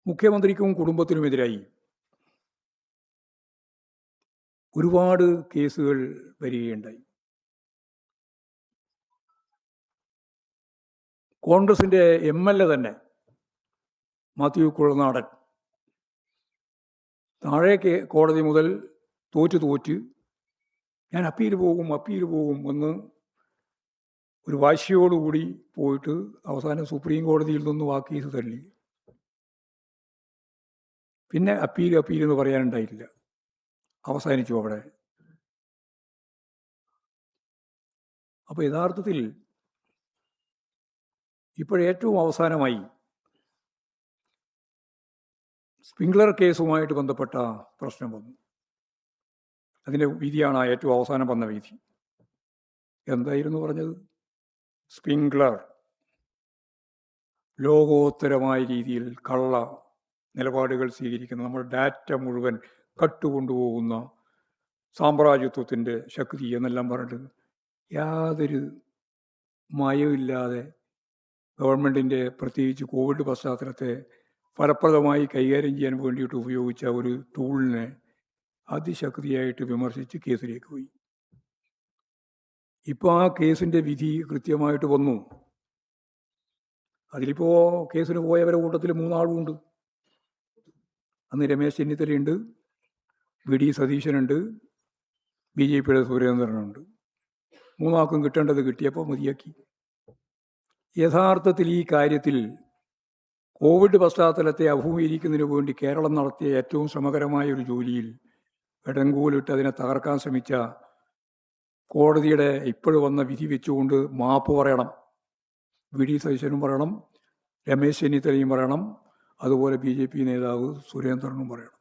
മുഖ്യമന്ത്രിക്കും കുടുംബത്തിനുമെതിരായി ഒരുപാട് കേസുകൾ വരികയുണ്ടായി. കോൺഗ്രസിൻ്റെ MLA തന്നെ മാത്യു കുഴൽനാടൻ താഴെ കോടതി മുതൽ തോറ്റ് ഞാൻ അപ്പീൽ പോകും എന്ന് ഒരു വാശിയോടുകൂടി പോയിട്ട് അവസാനം സുപ്രീം കോടതിയിൽ നിന്ന് വാക്കേസ് തള്ളി. പിന്നെ അപ്പീൽ എന്ന് പറയാനുണ്ടായില്ല, അവസാനിച്ചു അവിടെ. അപ്പോൾ യഥാർത്ഥത്തിൽ ഇപ്പോഴേറ്റവും അവസാനമായി സ്പ്രിംഗ്ലർ കേസുമായിട്ട് ബന്ധപ്പെട്ട പ്രശ്നം വന്നു. അതിൻ്റെ വിധിയാണ് ഏറ്റവും അവസാനം വന്ന വിധി. എന്തായിരുന്നു പറഞ്ഞത്? സ്പ്രിംഗ്ലർ ലോകോത്തരമായ രീതിയിൽ കള്ള നിലപാടുകൾ സ്വീകരിക്കുന്ന, നമ്മൾ ഡാറ്റ മുഴുവൻ കട്ടുകൊണ്ടുപോകുന്ന സാമ്രാജ്യത്വത്തിൻ്റെ ശക്തി എന്നെല്ലാം പറഞ്ഞിട്ട് യാതൊരു മയമില്ലാതെ ഗവൺമെൻറ്റിൻ്റെ പ്രത്യേകിച്ച് കോവിഡ് പശ്ചാത്തലത്തെ ഫലപ്രദമായി കൈകാര്യം ചെയ്യാൻ വേണ്ടിയിട്ട് ഉപയോഗിച്ച ഒരു ടൂളിനെ അതിശക്തിയായിട്ട് വിമർശിച്ച് കേസിലേക്ക് പോയി. ഇപ്പോൾ ആ കേസിൻ്റെ വിധി കൃത്യമായിട്ട് വന്നു. അതിലിപ്പോൾ കേസിന് പോയവരെ കൂട്ടത്തിൽ 3 ആളുമുണ്ട്. അന്ന് രമേശ് ചെന്നിത്തലയുണ്ട്, VD സതീശനുണ്ട്, BJPയുടെ സുരേന്ദ്രനുണ്ട്. 3 ആൾക്കും കിട്ടേണ്ടത് കിട്ടിയപ്പോൾ മതിയാക്കി. യഥാർത്ഥത്തിൽ ഈ കാര്യത്തിൽ കോവിഡ് പശ്ചാത്തലത്തെ അഭിമുഖീകരിക്കുന്നതിന് വേണ്ടി കേരളം നടത്തിയ ഏറ്റവും ശ്രമകരമായ ഒരു ജോലിയിൽ ഇടങ്കൂലിട്ട് അതിനെ തകർക്കാൻ ശ്രമിച്ച കോടതിയുടെ ഇപ്പോഴും വന്ന വിധി വെച്ചുകൊണ്ട് മാപ്പ് പറയണം. VD സതീശനും പറയണം, രമേശ് ചെന്നിത്തലയും പറയണം, അതുപോലെ BJP നേതാവ് സുരേന്ദ്രനും പറയണം.